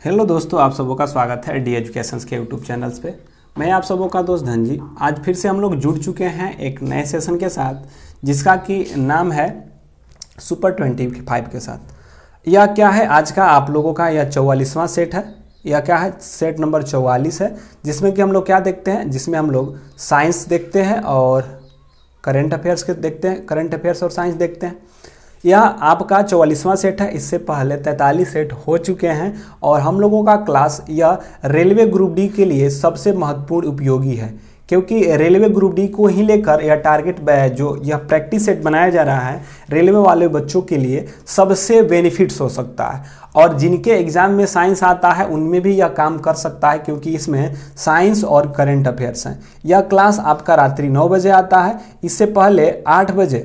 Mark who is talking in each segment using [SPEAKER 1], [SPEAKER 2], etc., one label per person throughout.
[SPEAKER 1] Hello दोस्तों, आप सबों का स्वागत है डी एजुकेशंस के यूट्यूब चैनल्स पे। मैं आप सबों का दोस्त धनजी। आज फिर से हम लोग जुड़ चुके हैं एक नए सेशन के साथ जिसका कि नाम है सुपर 25 के साथ। यह क्या है, आज का आप लोगों का यह 44वां सेट है। यह क्या है, सेट नंबर 44 है, जिसमें कि हम लोग क्या देखते हैं, जिसमें हम लोग साइंस देखते हैं और करंट अफेयर्स के देखते हैं, करंट अफेयर्स और साइंस देखते हैं। यह आपका 44वां सेट है। इससे पहले 43 सेट हो चुके हैं और हम लोगों का क्लास यह रेलवे ग्रुप डी के लिए सबसे महत्वपूर्ण उपयोगी है, क्योंकि रेलवे ग्रुप डी को ही लेकर यह टारगेट जो यह प्रैक्टिस सेट बनाया जा रहा है रेलवे वाले बच्चों के लिए सबसे बेनिफिट्स हो सकता है। और जिनके एग्जाम में साइंस आता है उनमें भी यह काम कर सकता है, क्योंकि इसमें साइंस और करंट अफेयर्स हैं। यह क्लास आपका रात्रि 9 बजे आता है। इससे पहले 8 बजे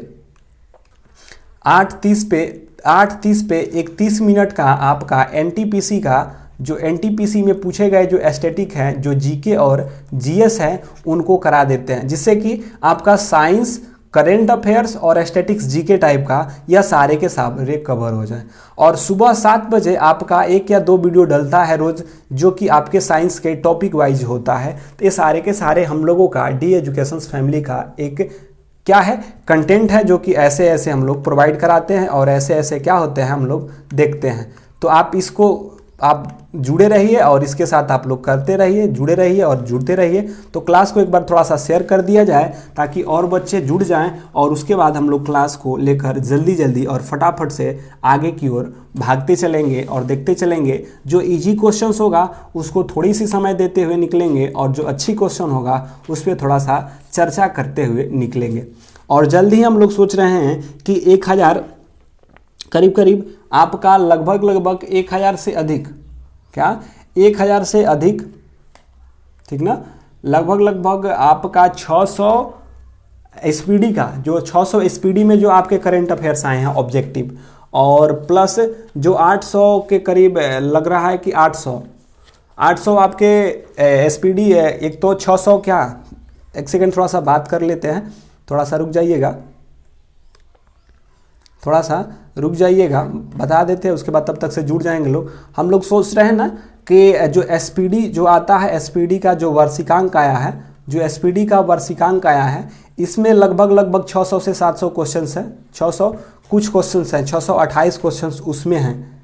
[SPEAKER 1] 8:30 पे एक 30 मिनट का आपका एनटीपीसी का, जो एनटीपीसी में पूछे गए जो एस्थेटिक हैं, जो जीके और जीएस है, उनको करा देते हैं, जिससे कि आपका साइंस, करेंट अफेयर्स और एस्थेटिक्स जीके टाइप का यह सारे के सारे कवर हो जाए। और सुबह 7 बजे आपका 1 या 2 वीडियो डलता है रोज, जो कि आपके साइंस के टॉपिक वाइज होता है। तो ये सारे के सारे हम लोगों का डी एजुकेशंस फैमिली का एक क्या है, कंटेंट है, जो कि ऐसे ऐसे हम लोग प्रोवाइड कराते हैं और ऐसे ऐसे क्या होते हैं हम लोग देखते हैं। तो आप जुड़े रहिए और इसके साथ आप लोग करते रहिए, जुड़े रहिए और जुड़ते रहिए। तो क्लास को एक बार थोड़ा सा शेयर कर दिया जाए ताकि और बच्चे जुड़ जाएं, और उसके बाद हम लोग क्लास को लेकर जल्दी जल्दी और फटाफट से आगे की ओर भागते चलेंगे और देखते चलेंगे। जो इजी क्वेश्चंस होगा उसको थोड़ी सी समय देते हुए निकलेंगे, और जो अच्छी क्वेश्चन होगा उस पर थोड़ा सा चर्चा करते हुए निकलेंगे। और जल्द ही हम लोग सोच रहे हैं कि 1000 करीब आपका लगभग 1000 से अधिक, क्या 1000 से अधिक, ठीक ना, लगभग आपका 600 एसपीडी का, जो 600 एसपीडी में जो आपके करंट अफेयर्स आए हैं ऑब्जेक्टिव, और प्लस जो 800 के करीब लग रहा है कि 800 आपके एसपीडी है। एक तो 600 क्या, एक सेकंड थोड़ा सा बात कर लेते हैं, थोड़ा सा रुक जाइएगा, बता देते हैं, उसके बाद तब तक से जुड़ जाएंगे लोग। हम लोग सोच रहे हैं ना कि जो एसपीडी जो आता है, एसपीडी का जो वार्षिकांक आया है, इसमें लगभग 600 से 700 क्वेश्चंस हैं। 600 कुछ क्वेश्चंस हैं, 628 क्वेश्चंस उसमें हैं,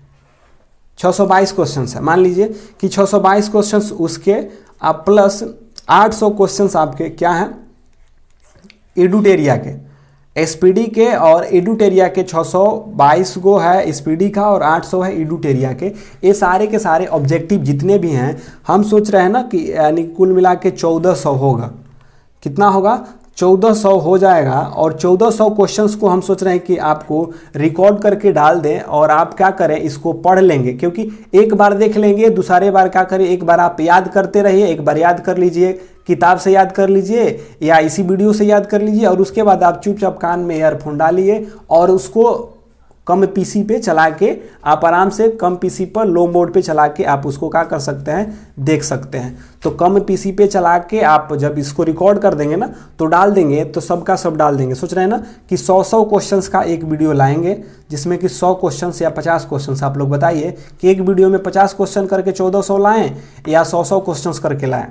[SPEAKER 1] 622 क्वेश्चंस है, मान लीजिए कि 622 क्वेश्चंस उसके, आप प्लस 800 क्वेश्चंस आपके क्या हैं, एडुटेरिया के, एसपीडी के और एडुटेरिया के 622 गो है एसपीडी का और 800 है एडुटेरिया के। ये सारे के सारे ऑब्जेक्टिव जितने भी हैं, हम सोच रहे हैं ना कि यानी कुल मिला के 1400 होगा। कितना होगा, 1400 हो जाएगा। और 1400 क्वेश्चंस को हम सोच रहे हैं कि आपको रिकॉर्ड करके डाल दें, और आप क्या करें, इसको पढ़ लेंगे, क्योंकि एक बार देख लेंगे, दूसरे बार क्या करें, एक बार आप याद करते रहिए, एक बार याद कर लीजिए, किताब से याद कर लीजिए या इसी वीडियो से याद कर लीजिए, और उसके बाद आप चुपचाप कान में ईयरफोन डालिए और उसको कम पीसी पे चला के आप आराम से, कम पीसी पर लो मोड पे चला के आप उसको क्या कर सकते हैं, देख सकते हैं। तो कम पीसी पे चला के आप जब इसको रिकॉर्ड कर देंगे ना, तो डाल देंगे, तो सबका सब डाल देंगे। सोच रहे हैं ना कि 100 क्वेश्चंस का एक वीडियो लाएंगे, जिसमें कि 100 क्वेश्चंस या 50 क्वेश्चंस, आप लोग बताइए कि एक वीडियो में 50 क्वेश्चन करके 1400 लाएं या 100 क्वेश्चंस करके लाएं।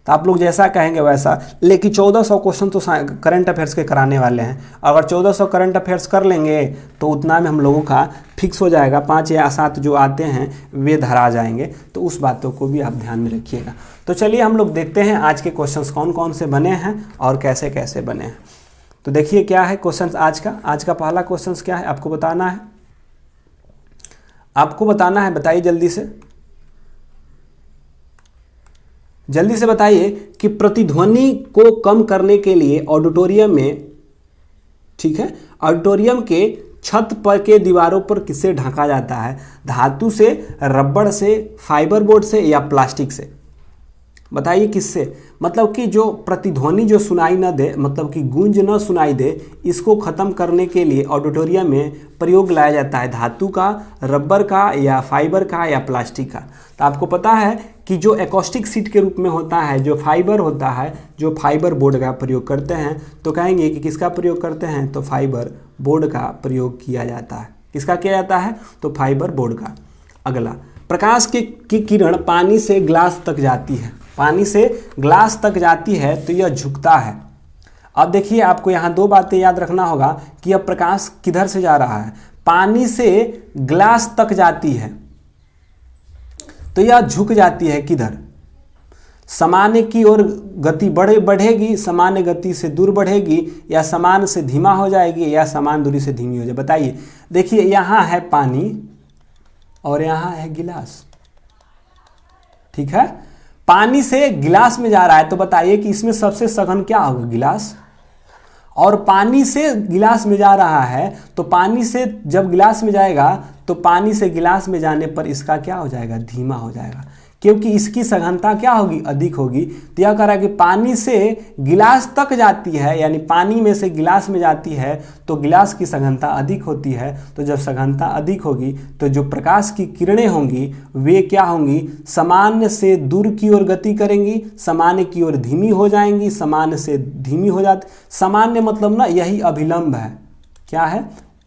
[SPEAKER 1] तो आप लोग जैसा कहेंगे वैसा, लेकिन 1400 क्वेश्चन तो करंट अफेयर्स के कराने वाले हैं। अगर 1400 करंट अफेयर्स कर लेंगे तो उतना में हम लोगों का फिक्स हो जाएगा, 5 या 7 जो आते हैं वे धरा जाएंगे। तो उस बातों को भी आप ध्यान में रखिएगा। तो चलिए हम लोग देखते हैं आज के क्वेश्चंस कौन कौन से बने हैं और कैसे कैसे बने हैं। तो देखिए क्या है क्वेश्चन आज का पहला क्वेश्चन क्या है, आपको बताना है, बताइए जल्दी से बताइए कि प्रतिध्वनि को कम करने के लिए ऑडिटोरियम में, ठीक है, ऑडिटोरियम के छत पर के दीवारों पर किससे ढका जाता है, धातु से, रबड़ से, फाइबर बोर्ड से या प्लास्टिक से। बताइए किससे, मतलब कि जो प्रतिध्वनि जो सुनाई न दे, मतलब कि गूंज न सुनाई दे, इसको ख़त्म करने के लिए ऑडिटोरियम में प्रयोग लाया जाता है, धातु का, रबर का या फाइबर का या प्लास्टिक का। तो आपको पता है कि जो एकॉस्टिक सीट के रूप में होता है, जो फाइबर होता है, जो फाइबर बोर्ड का प्रयोग करते हैं, तो कहेंगे कि किसका प्रयोग करते हैं, तो फाइबर बोर्ड का प्रयोग किया जाता है। किसका किया जाता है, तो फाइबर बोर्ड का। अगला प्रकाश की किरण पानी से ग्लास तक जाती है, पानी से ग्लास तक जाती है तो यह झुकता है। अब देखिए आपको यहाँ दो बातें याद रखना होगा कि यह प्रकाश किधर से जा रहा है, पानी से ग्लास तक जाती है तो यह झुक जाती है किधर, सामान्य की ओर गति बढ़ेगी, सामान्य गति से दूर बढ़ेगी, या समान से धीमा हो जाएगी, या समान दूरी से धीमी हो जाए। बताइए, देखिए यहाँ है पानी और यहाँ है गिलास, ठीक है, पानी से गिलास में जा रहा है तो बताइए कि इसमें सबसे सघन क्या होगा, गिलास। और पानी से गिलास में जा रहा है तो पानी से जब गिलास में जाएगा तो पानी से गिलास में जाने पर इसका क्या हो जाएगा, धीमा हो जाएगा, क्योंकि इसकी सघनता क्या होगी, अधिक होगी। तो यह कह रहा है कि पानी से गिलास तक जाती है, यानी पानी में से गिलास में जाती है तो गिलास की सघनता अधिक होती है। तो जब सघनता अधिक होगी तो जो प्रकाश की किरणें होंगी वे क्या होंगी, सामान्य से दूर की ओर गति करेंगी, सामान्य की ओर धीमी हो जाएंगी, सामान्य से धीमी हो जाती। सामान्य मतलब ना यही अभिलंब है, क्या है,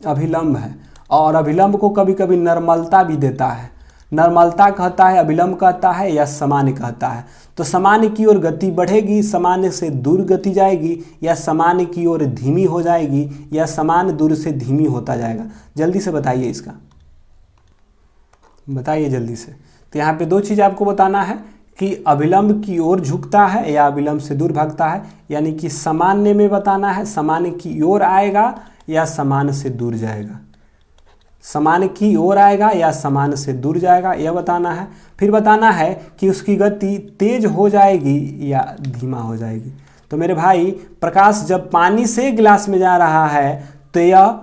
[SPEAKER 1] अभिलंब है। और अभिलंब को कभी कभी नर्मलता भी देता है, नर्मलता कहता है, अभिलंब कहता है, या सामान्य कहता है। तो सामान्य की ओर गति बढ़ेगी, सामान्य से दूर गति जाएगी, या सामान्य की ओर धीमी हो जाएगी, या समान दूर से धीमी होता जाएगा। जल्दी से बताइए इसका, बताइए जल्दी से। तो यहाँ पे दो चीज़ आपको बताना है कि अभिलंब की ओर झुकता है या अभिलंब से दूर भागता है, यानी कि सामान्य में बताना है, सामान्य की ओर आएगा या सामान्य से दूर जाएगा, सामान्य की ओर आएगा या सामान्य से दूर जाएगा, यह बताना है। फिर बताना है कि उसकी गति तेज हो जाएगी या धीमा हो जाएगी। तो मेरे भाई, प्रकाश जब पानी से गिलास में जा रहा है तो यह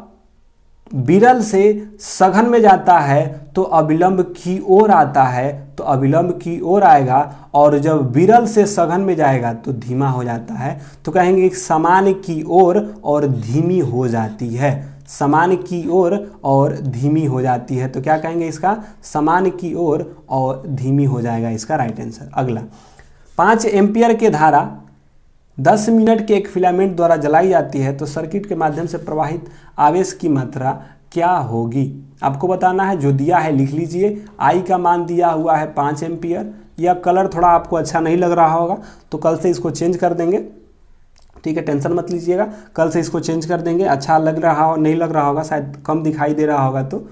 [SPEAKER 1] विरल से सघन में जाता है तो अभिलंब की ओर आता है, तो अभिलंब की ओर आएगा, और जब विरल से सघन में जाएगा तो धीमा हो जाता है। तो कहेंगे सामान्य की ओर और धीमी हो जाती है, सामान्य की ओर और धीमी हो जाती है। तो क्या कहेंगे इसका, सामान्य की ओर और धीमी हो जाएगा, इसका राइट आंसर। अगला, 5 एम्पियर के धारा 10 मिनट के एक फिलामेंट द्वारा जलाई जाती है तो सर्किट के माध्यम से प्रवाहित आवेश की मात्रा क्या होगी। आपको बताना है, जो दिया है लिख लीजिए। आई का मान दिया हुआ है 5 एम्पियर। यह कलर थोड़ा आपको अच्छा नहीं लग रहा होगा तो कल से इसको चेंज कर देंगे, ठीक है, टेंशन मत लीजिएगा, कल से इसको चेंज कर देंगे। अच्छा लग रहा हो, नहीं लग रहा होगा, शायद कम दिखाई दे रहा होगा, तो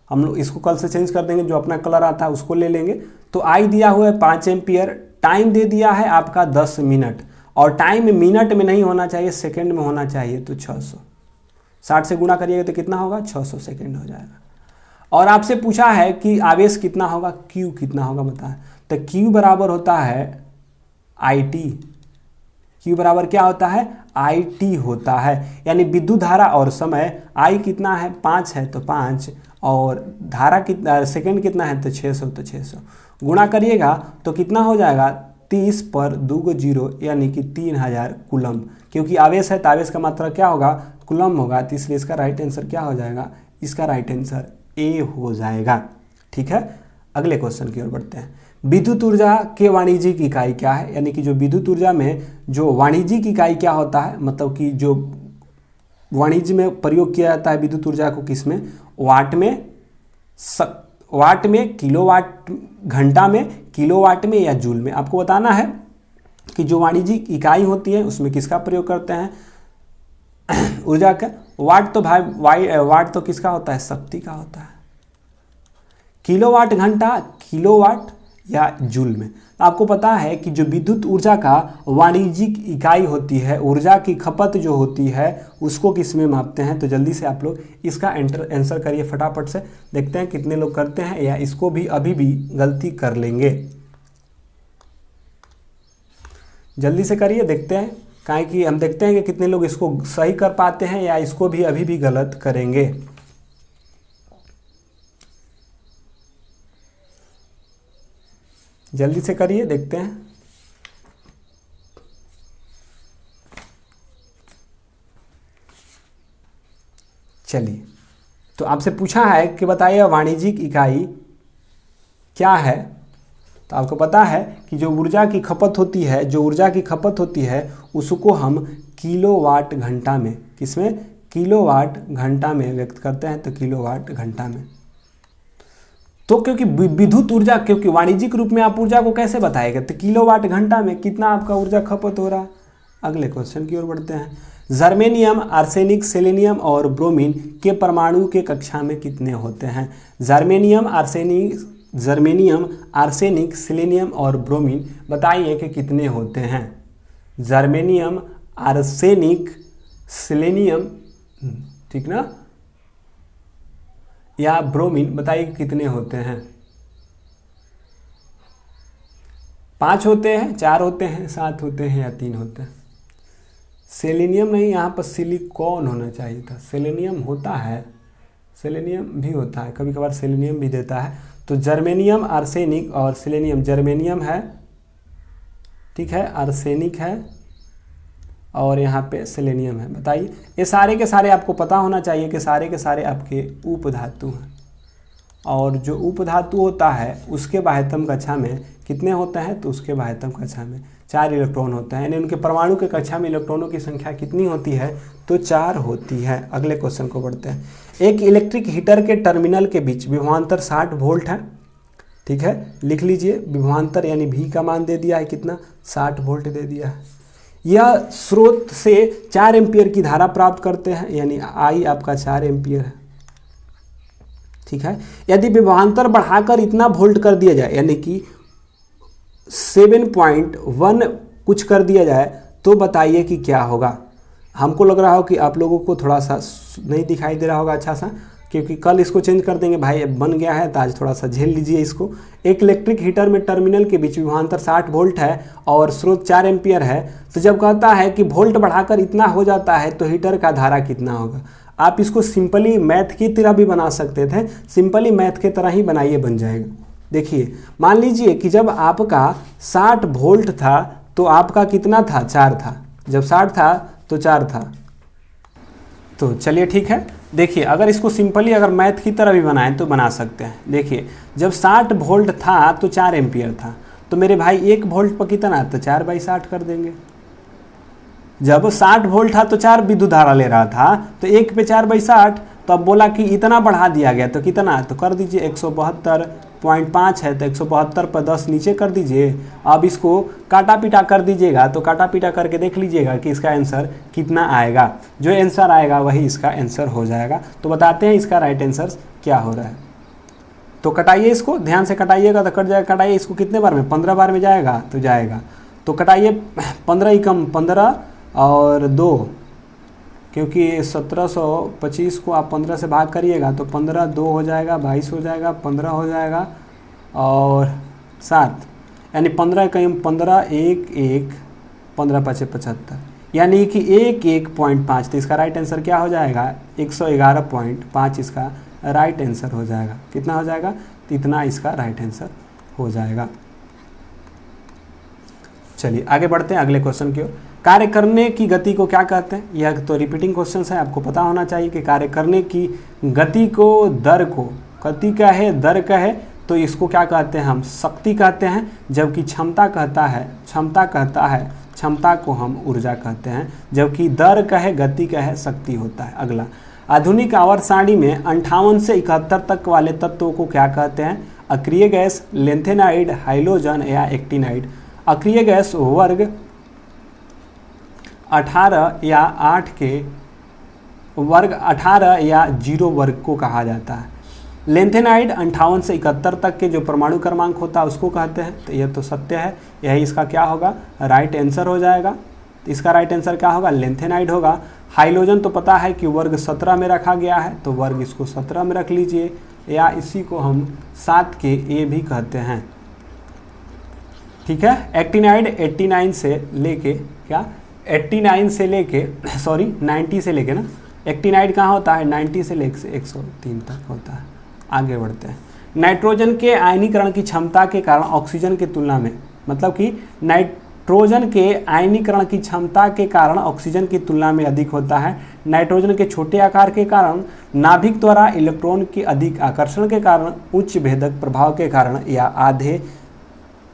[SPEAKER 1] हम लोग इसको कल से चेंज कर देंगे, जो अपना कलर आता है उसको ले लेंगे। तो आई दिया हुआ है 5 एम्पियर, टाइम दे दिया है आपका 10 मिनट, और टाइम मिनट में नहीं होना चाहिए, सेकंड में होना चाहिए। तो 600, 60 से गुणा करिएगा तो कितना होगा, 600 सेकंड हो जाएगा। और आपसे पूछा है कि आवेश कितना होगा, क्यू कितना होगा बताएं। तो क्यू बराबर होता है IT, क्यू बराबर क्या होता है, IT होता है, यानी विद्युत धारा और समय। आई कितना है, 5 है तो 5, और धारा कितना, सेकंड कितना है तो 600, तो 600 गुणा करिएगा तो कितना हो जाएगा, 30 पर 2 0, यानी कि 3000 कूलम्ब। क्योंकि आवेश है तो आवेश का मात्रा क्या होगा, कूलम्ब होगा, तो इसलिए इसका राइट आंसर क्या हो जाएगा, इसका राइट आंसर ए हो जाएगा। ठीक है, अगले क्वेश्चन की ओर बढ़ते हैं। विद्युत ऊर्जा के वाणिज्यिक इकाई क्या है, यानी कि जो विद्युत ऊर्जा में जो वाणिज्यिक इकाई क्या होता है, मतलब कि जो वाणिज्य में प्रयोग किया जाता है विद्युत ऊर्जा को, किसमें, वाट में, किलोवाट, घंटा में, किलोवाट में, या जूल में। आपको बताना है कि जो वाणिज्यिक इकाई होती है उसमें किसका प्रयोग करते हैं, ऊर्जा का। वाट तो भाई वाट तो किसका होता है, शक्ति का होता है। किलोवाट घंटा, किलोवाट या जूल में। आपको पता है कि जो विद्युत ऊर्जा का वाणिज्यिक इकाई होती है, ऊर्जा की खपत जो होती है उसको किस में मापते हैं। तो जल्दी से आप लोग इसका आंसर करिए फटाफट से, देखते हैं कितने लोग करते हैं या इसको भी अभी भी गलती कर लेंगे। जल्दी से करिए, देखते हैं, काहे कि हम देखते हैं कि कितने लोग इसको सही कर पाते हैं या इसको भी अभी भी गलत करेंगे। जल्दी से करिए, देखते हैं। चलिए, तो आपसे पूछा है कि बताइए वाणिज्यिक इकाई क्या है। तो आपको पता है कि जो ऊर्जा की खपत होती है, जो ऊर्जा की खपत होती है उसको हम किलोवाट घंटा में, किसमें, किलोवाट घंटा में व्यक्त करते हैं। तो किलोवाट घंटा में। तो क्योंकि विद्युत ऊर्जा, क्योंकि वाणिज्यिक रूप में आप ऊर्जा को कैसे बताएंगे, तो किलोवाट घंटा में कितना आपका ऊर्जा खपत हो रहा है। अगले क्वेश्चन की ओर बढ़ते हैं। जर्मेनियम, आर्सेनिक, सेलेनियम और ब्रोमीन के परमाणु के कक्षा में कितने होते हैं। जर्मेनियम, आर्सेनिक, सेलेनियम और ब्रोमीन, बताइए कि कितने होते हैं। जर्मेनियम, आर्सेनिक, सेलेनियम, ठीक ना, या ब्रोमीन, बताइए कितने होते हैं। 5 होते हैं, 4 होते हैं, 7 होते हैं या 3 होते हैं। सेलेनियम नहीं, यहाँ पर सिलिकॉन होना चाहिए था। सेलेनियम होता है, सेलेनियम भी होता है, कभी कभार सेलेनियम भी देता है। तो जर्मेनियम, आर्सेनिक और सेलेनियम, जर्मेनियम है, ठीक है, आर्सेनिक है और यहाँ पे सेलेनियम है। बताइए, ये सारे के सारे आपको पता होना चाहिए कि सारे के सारे आपके उपधातु हैं, और जो उपधातु होता है उसके बाह्यतम कक्षा में कितने होते हैं, तो उसके बाह्यतम कक्षा में 4 इलेक्ट्रॉन होते हैं, यानी उनके परमाणु के कक्षा में इलेक्ट्रॉनों की संख्या कितनी होती है, तो 4 होती है। अगले क्वेश्चन को बढ़ते हैं। एक इलेक्ट्रिक हीटर के टर्मिनल के बीच विभवांतर 60 वोल्ट है, ठीक है, लिख लीजिए। विभवांतर यानी V का मान दे दिया है, कितना, 60 वोल्ट दे दिया है। यह स्रोत से 4 एम्पियर की धारा प्राप्त करते हैं, यानी I आपका 4 एम्पियर है, ठीक है। यदि विभवांतर बढ़ाकर इतना वोल्ट कर दिया जाए, यानी कि 7.1 कुछ कर दिया जाए, तो बताइए कि क्या होगा। हमको लग रहा हो कि आप लोगों को थोड़ा सा नहीं दिखाई दे रहा होगा अच्छा सा, क्योंकि कल इसको चेंज कर देंगे भाई, बन गया है तो आज थोड़ा सा झेल लीजिए इसको। एक इलेक्ट्रिक हीटर में टर्मिनल के बीच विभवांतर 60 वोल्ट है और स्रोत 4 एम्पियर है, तो जब कहता है कि वोल्ट बढ़ाकर इतना हो जाता है तो हीटर का धारा कितना होगा। आप इसको सिंपली मैथ की तरह भी बना सकते थे, सिंपली मैथ के तरह ही बनाइए, बन जाएगा। देखिए, मान लीजिए कि जब आपका 60 वोल्ट था तो आपका कितना था, 4 था। जब 60 था तो 4 था। तो चलिए ठीक है, देखिए अगर इसको सिंपली अगर मैथ की तरह भी बनाएं तो बना सकते हैं। देखिए, जब 60 वोल्ट था तो 4 एम्पियर था, तो मेरे भाई 1 वोल्ट पर कितना, तो 4/60 कर देंगे। जब 60 वोल्ट था तो 4 विद्युत धारा ले रहा था, तो 1 पे 4/60, तो अब बोला कि इतना बढ़ा दिया गया, तो कितना, तो कर दीजिए 172.5 है, तो 172 पर 10 नीचे कर दीजिए। अब इसको काटा पीटा कर दीजिएगा, तो काटा पीटा करके देख लीजिएगा कि इसका आंसर कितना आएगा। जो आंसर आएगा वही इसका आंसर हो जाएगा। तो बताते हैं इसका राइट आंसर क्या हो रहा है। तो कटाइए इसको, ध्यान से कटाइएगा तो कट जाएगा। कटाइए इसको कितने बार में, 15 बार में जाएगा, तो जाएगा। तो कटाइए 15 ही कम 15 और 2, क्योंकि 1725 को आप 15 से भाग करिएगा तो 15 2 हो जाएगा, 22 हो जाएगा, 15 हो जाएगा और 7, यानी 15 कहीं 15 1 1 15 5 75, यानी कि 1.5। तो इसका राइट आंसर क्या हो जाएगा, 111.5 इसका राइट आंसर हो जाएगा। कितना हो जाएगा, तो इतना इसका राइट आंसर हो जाएगा। चलिए आगे बढ़ते हैं अगले क्वेश्चन की ओर। कार्य करने की गति को क्या कहते हैं। यह तो रिपीटिंग क्वेश्चन है, आपको पता होना चाहिए कि कार्य करने की गति को, दर को, गति का है दर का है, तो इसको क्या कहते हैं, हम शक्ति कहते हैं। जबकि क्षमता कहता है क्षमता को हम ऊर्जा कहते हैं। जबकि दर का है, गति का है, शक्ति होता है। अगला, आधुनिक आवर्त सारणी में 58 से 71 तक वाले तत्वों को क्या कहते हैं। अक्रिय गैस, लेंथेनाइड, हाइलोजन या एक्टिनाइड। अक्रिय गैस वर्ग 18 या 8 के वर्ग 18 या 0 वर्ग को कहा जाता है। लेंथेनाइड 58 से 71 तक के जो परमाणु क्रमांक होता है उसको कहते हैं। तो यह तो सत्य है, यही इसका क्या होगा, राइट आंसर हो जाएगा। तो इसका राइट आंसर क्या होगा, लेंथेनाइड होगा। हाइलोजन तो पता है कि वर्ग 17 में रखा गया है, तो वर्ग इसको 17 में रख लीजिए, या इसी को हम 7 के ए भी कहते हैं। ठीक है। एक्टिनाइड 89 से लेके क्या 89 से लेके 90 से लेके ना, एक्टिनाइड कहाँ होता है 90 से लेके 103 तक होता है। आगे बढ़ते हैं। नाइट्रोजन के आयनीकरण की क्षमता के कारण ऑक्सीजन की तुलना में, मतलब कि नाइट्रोजन के आयनीकरण की क्षमता के कारण ऑक्सीजन की तुलना में अधिक होता है। नाइट्रोजन के छोटे आकार के कारण, नाभिक द्वारा इलेक्ट्रॉन के अधिक आकर्षण के कारण, उच्च भेदक प्रभाव के कारण, या आधे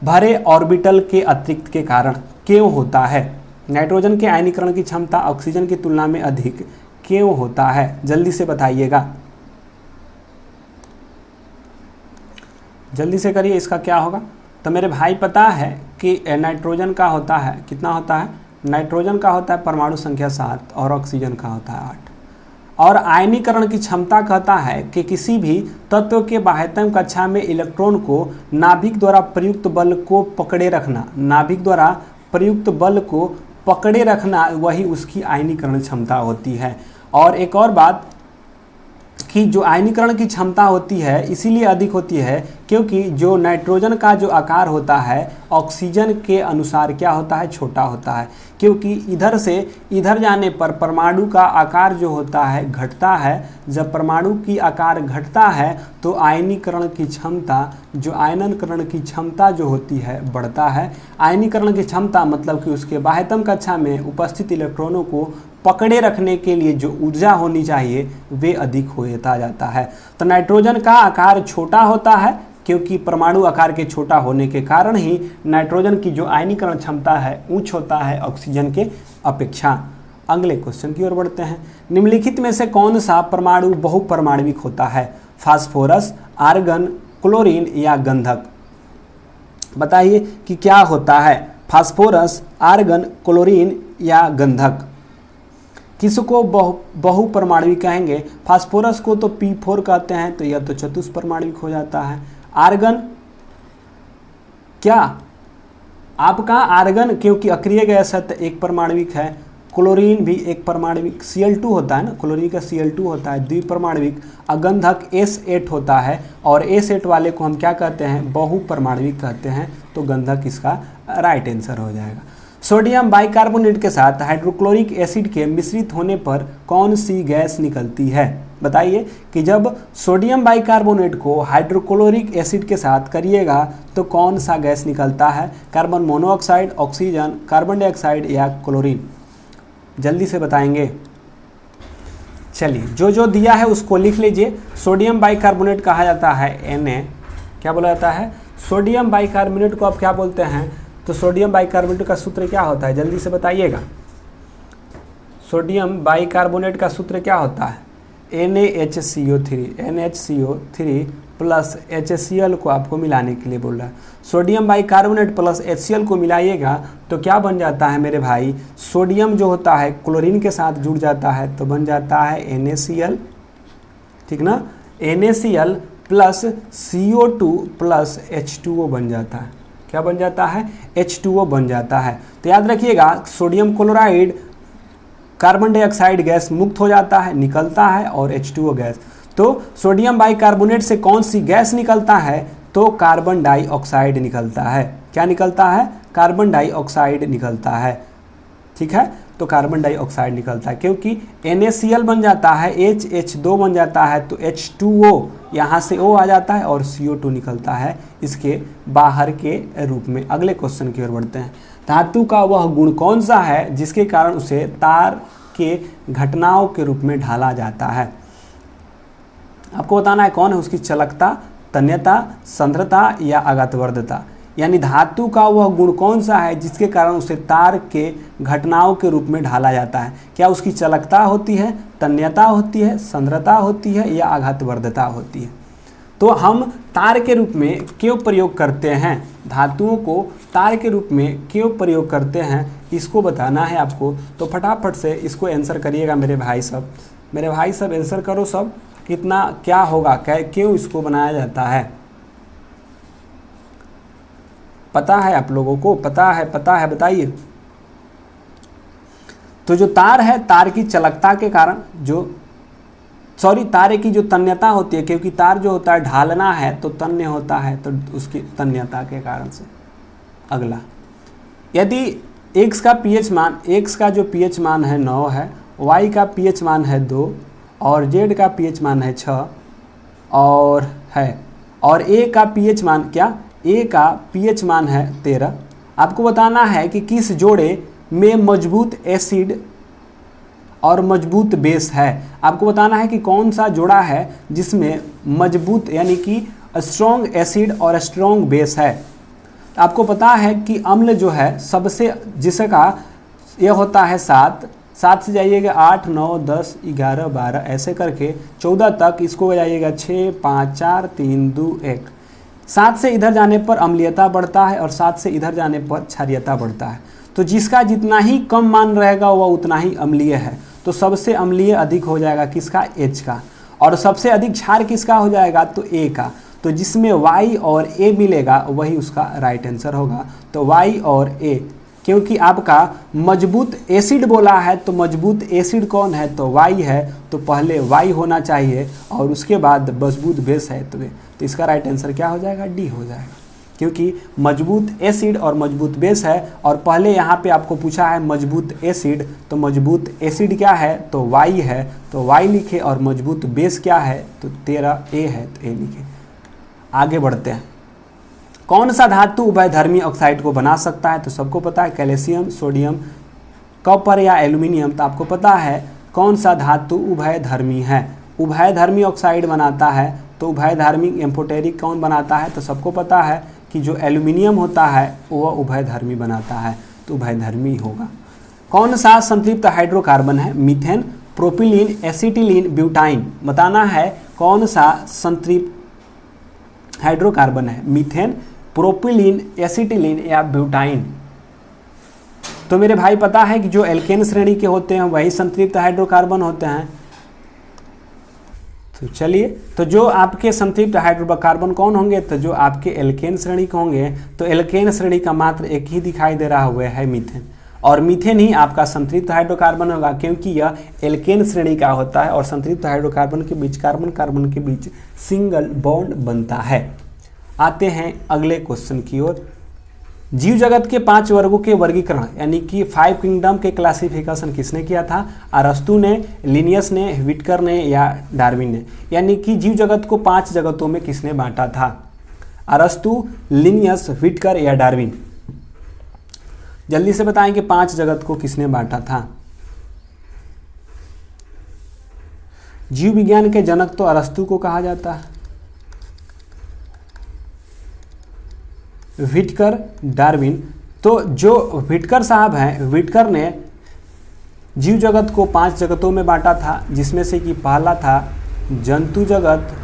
[SPEAKER 1] भरे ऑर्बिटल के अतिरिक्त के कारण क्यों होता है। नाइट्रोजन के आयनीकरण की क्षमता ऑक्सीजन की तुलना में अधिक क्यों होता है, जल्दी से बताइएगा। जल्दी से करिए, इसका क्या होगा। तो मेरे भाई पता है कि नाइट्रोजन का होता है, कितना होता है, नाइट्रोजन का होता है परमाणु संख्या 7 और ऑक्सीजन का होता है 8। और आयनीकरण की क्षमता कहता है कि किसी भी तत्व के बाह्यतम कक्षा में इलेक्ट्रॉन को नाभिक द्वारा प्रयुक्त बल को पकड़े रखना, नाभिक द्वारा प्रयुक्त बल को पकड़े रखना वही उसकी आयनीकरण क्षमता होती है। और एक और बात कि जो आयनीकरण की क्षमता होती है इसीलिए अधिक होती है क्योंकि जो नाइट्रोजन का जो आकार होता है ऑक्सीजन के अनुसार क्या होता है, छोटा होता है, क्योंकि इधर से इधर जाने पर परमाणु का आकार जो होता है घटता है। जब परमाणु की आकार घटता है तो आयनीकरण की क्षमता, जो आयनीकरण की क्षमता जो होती है बढ़ता है। आयनीकरण की क्षमता मतलब कि उसके बाह्यतम कक्षा में उपस्थित इलेक्ट्रॉनों को पकड़े रखने के लिए जो ऊर्जा होनी चाहिए वे अधिक होता जाता है। तो नाइट्रोजन का आकार छोटा होता है क्योंकि परमाणु आकार के छोटा होने के कारण ही नाइट्रोजन की जो आयनीकरण क्षमता है उच्च होता है ऑक्सीजन के अपेक्षा। अगले क्वेश्चन की ओर बढ़ते हैं। निम्नलिखित में से कौन सा परमाणु बहुपरमाणविक होता है, फास्फोरस, आर्गन, क्लोरीन या गंधक। बताइए कि क्या होता है, फास्फोरस, आर्गन, क्लोरीन या गंधक। किसको बहुपरमाणविक कहेंगे, फास्फोरस को तो P4 कहते हैं तो यह तो चतुष्परमाणविक हो जाता है। आर्गन क्या आपका आर्गन क्योंकि अक्रिय गैस है तो एक परमाणविक है। क्लोरीन भी एक परमाणविक, Cl2 होता है ना, क्लोरीन का Cl2 होता है द्विपरमाणविक। अगंधक S8 होता है और S8 वाले को हम क्या कहते हैं, बहुपरमाणविक कहते हैं। तो गंधक इसका राइट आंसर हो जाएगा। सोडियम बाइकार्बोनेट के साथ हाइड्रोक्लोरिक एसिड के मिश्रित होने पर कौन सी गैस निकलती है। बताइए कि जब सोडियम बाइकार्बोनेट को हाइड्रोक्लोरिक एसिड के साथ करिएगा तो कौन सा गैस निकलता है, carbon monoxide, oxygen, carbon dioxide या क्लोरीन। जल्दी से बताएंगे। चलिए जो दिया है उसको लिख लीजिए। सोडियम बाइकार्बोनेट कहा जाता है Na, क्या बोला जाता है, सोडियम बाइकार्बोनेट को आप क्या बोलते हैं। तो सोडियम बाइकार्बोनेट का सूत्र क्या होता है, जल्दी से बताइएगा। सोडियम बाइकार्बोनेट का सूत्र क्या होता है, NaHCO3 प्लस HCl को आपको मिलाने के लिए बोल रहा है। सोडियम बाइकार्बोनेट प्लस HCl को मिलाइएगा तो क्या बन जाता है मेरे भाई, सोडियम जो होता है क्लोरीन के साथ जुड़ जाता है तो बन जाता है NaCl, ठीक ना। NaCl plus CO2 plus H2O बन जाता है। क्या बन जाता है, H2O बन जाता है। तो याद रखिएगा sodium chloride carbon dioxide gas मुक्त हो जाता है, निकलता है, और H2O गैस। तो सोडियम बाइकार्बोनेट से कौन सी गैस निकलता है, तो कार्बन डाइऑक्साइड निकलता है। क्या निकलता है, कार्बन डाइऑक्साइड निकलता है, ठीक है। तो कार्बन डाइऑक्साइड निकलता है क्योंकि NaCl बन जाता है, H2 बन जाता है तो H2O यहाँ से O आ जाता है और CO2 निकलता है इसके बाहर के रूप में। अगले क्वेश्चन की ओर बढ़ते हैं। धातु का वह गुण कौन सा है जिसके कारण उसे तार के घटनाओं के रूप में ढाला जाता है। आपको बताना है कौन है, उसकी चलकता, तन्यता, सांद्रता या आघातवर्धता। यानी धातु का वह गुण कौन सा है जिसके कारण उसे तार के घटनाओं के रूप में ढाला जाता है। क्या उसकी चलकता होती है, तन्यता होती है, सांद्रता होती है या आघातवर्धता होती है। तो हम तार के रूप में क्यों प्रयोग करते हैं, धातुओं को तार के रूप में क्यों प्रयोग करते हैं, इसको बताना है आपको। तो फटाफट से इसको आंसर करिएगा मेरे भाई सब। मेरे भाई सब आंसर करो सब, कितना क्या होगा, क्यों इसको बनाया जाता है। पता है आप लोगों को, पता है बताइए। तो जो तार है, तार की चलकता के कारण तारे की जो तन्यता होती है, क्योंकि तार जो होता है ढालना है तो तन्य होता है, तो उसकी तन्यता के कारण से। अगला, यदि x का pH मान, x का जो pH मान है 9 है, y का pH मान है 2 और z का pH मान है 6 और a का pH मान क्या, A का pH मान है 13। आपको बताना है कि किस जोड़े में मजबूत एसिड और मजबूत बेस है। आपको बताना है कि कौन सा जोड़ा है जिसमें मजबूत यानी कि स्ट्रॉन्ग एसिड और स्ट्रॉन्ग बेस है। आपको पता है कि अम्ल जो है सबसे, जिसका यह होता है 7 से जाइएगा 8, 9, 10, 11, 12 ऐसे करके 14 तक, इसको जाइएगा 6, 5, 4, 3, 2, 1। 7 से इधर जाने पर अम्लीयता बढ़ता है और 7 से इधर जाने पर क्षारीयता बढ़ता है। तो जिसका जितना ही कम मान रहेगा वह उतना ही अम्लीय है। तो सबसे अम्लीय अधिक हो जाएगा किसका, H का। और सबसे अधिक क्षार किसका हो जाएगा, तो A का। तो जिसमें Y और A मिलेगा वही उसका राइट आंसर होगा। तो Y और A, क्योंकि आपका मजबूत एसिड बोला है तो मजबूत एसिड कौन है, तो Y है। तो पहले Y होना चाहिए और उसके बाद मजबूत बेस है तो इसका राइट आंसर क्या हो जाएगा, D हो जाएगा, क्योंकि मजबूत एसिड और मजबूत बेस है। और पहले यहाँ पे आपको पूछा है मजबूत एसिड, तो मजबूत एसिड क्या है, तो Y है। तो Y लिखे और मजबूत बेस क्या है, तो 13 A है, तो A लिखे। आगे बढ़ते हैं। कौन सा धातु उभयधर्मी ऑक्साइड को बना सकता है, तो सबको पता है कैल्शियम, सोडियम, कॉपर या एल्यूमिनियम। तो आपको पता है कौन सा धातु उभयधर्मी है, उभयधर्मी ऑक्साइड बनाता है। तो उभयधर्मी एम्फोटेरिक कौन बनाता है, तो सबको पता है कि जो एल्यूमिनियम होता है वह उभयधर्मी बनाता है, तो उभयधर्मी होगा। कौन सा संतृप्त हाइड्रोकार्बन है, मीथेन, प्रोपिलीन, एसिटिलीन, ब्यूटाइन। बताना है कौन सा संतृप्त हाइड्रोकार्बन है, मीथेन, प्रोपिलीन, एसिटिलीन या ब्यूटाइन। तो मेरे भाई पता है कि जो एल्केन श्रेणी के होते हैं वही संतृप्त हाइड्रोकार्बन होते हैं। तो चलिए, तो जो आपके संतृप्त हाइड्रोकार्बन कौन होंगे, तो जो आपके एल्केन श्रेणी के होंगे। तो एल्केन श्रेणी का मात्र एक ही दिखाई दे रहा हुआ है, मीथेन। और मीथेन ही आपका संतृप्त हाइड्रोकार्बन होगा, क्योंकि यह एल्केन श्रेणी का होता है और संतृप्त हाइड्रोकार्बन के बीच कार्बन कार्बन के बीच सिंगल बॉन्ड बनता है। आते हैं अगले क्वेश्चन की ओर। जीव जगत के 5 वर्गों के वर्गीकरण यानी कि 5 किंगडम के क्लासिफिकेशन किसने किया था, अरस्तु ने, लिनियस ने, व्हिटकर ने या डार्विन ने। यानी कि जीव जगत को 5 जगतों में किसने बांटा था, अरस्तु, लिनियस, व्हिटकर या डार्विन। जल्दी से बताएं कि 5 जगत को किसने बांटा था। जीव विज्ञान के जनक तो अरस्तु को कहा जाता है, व्हिटकर, डार्विन। तो जो व्हिटकर साहब हैं, व्हिटकर ने जीव जगत को 5 जगतों में बांटा था, जिसमें से कि पहला था जंतु जगत,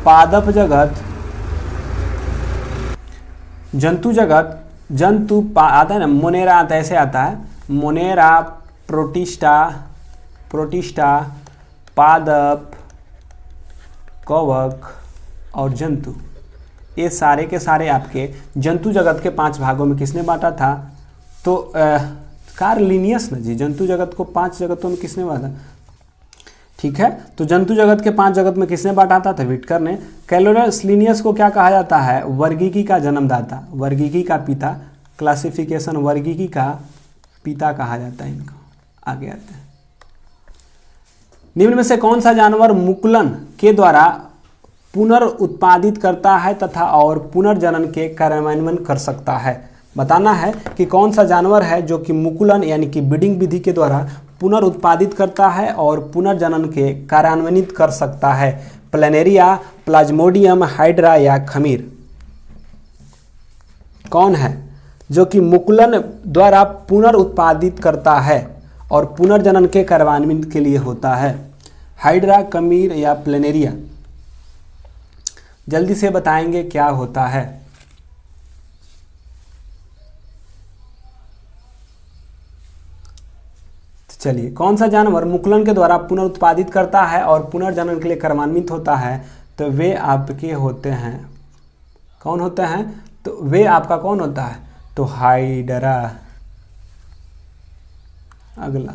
[SPEAKER 1] पादप जगत, जंतु जगत, आता है ना, मोनेरा आता है, ऐसे आता है, मोनेरा, प्रोटिस्टा, पादप, कवक और जंतु। ये सारे के सारे आपके जंतु जगत के 5 भागों में किसने बांटा था, तो कार्ल लिनियस ने जी। जंतु जगत को 5 जगतों में किसने बांटा, ठीक है। तो जंतु जगत के 5 जगत में किसने बांटा था, तो व्हिटकर ने। कैलोरस लिनियस को क्या कहा जाता है, वर्गीकी का जन्मदाता, वर्गीकी का पिता, क्लासिफिकेशन वर्गीकी का पिता कहा जाता है इनको। आगे आते हैं। निम्न में से कौन सा जानवर मुकुलन के द्वारा पुनर्उत्पादित करता है तथा और पुनर्जनन के कार्यान्वयन कर सकता है। बताना है कि कौन सा जानवर है जो कि मुकुलन यानी कि ब्रीडिंग विधि के द्वारा पुनर्उत्पादित करता है और पुनर्जनन के कार्यान्वित कर सकता है। प्लेनेरिया, प्लाज्मोडियम, हाइड्रा या खमीर। कौन है जो कि मुकुलन द्वारा पुनर्उत्पादित करता है और पुनर्जनन के कार्यान्वित के लिए होता है, हाइड्रा, खमीर या प्लेनेरिया। जल्दी से बताएंगे क्या होता है। तो चलिए, कौन सा जानवर मुकुलन के द्वारा पुनरुत्पादित करता है और पुनर्जनन के लिए कार्यान्वित होता है, तो वे आपके होते हैं, कौन होते हैं, तो वे आपका कौन होता है, तो हाइड्रा। अगला,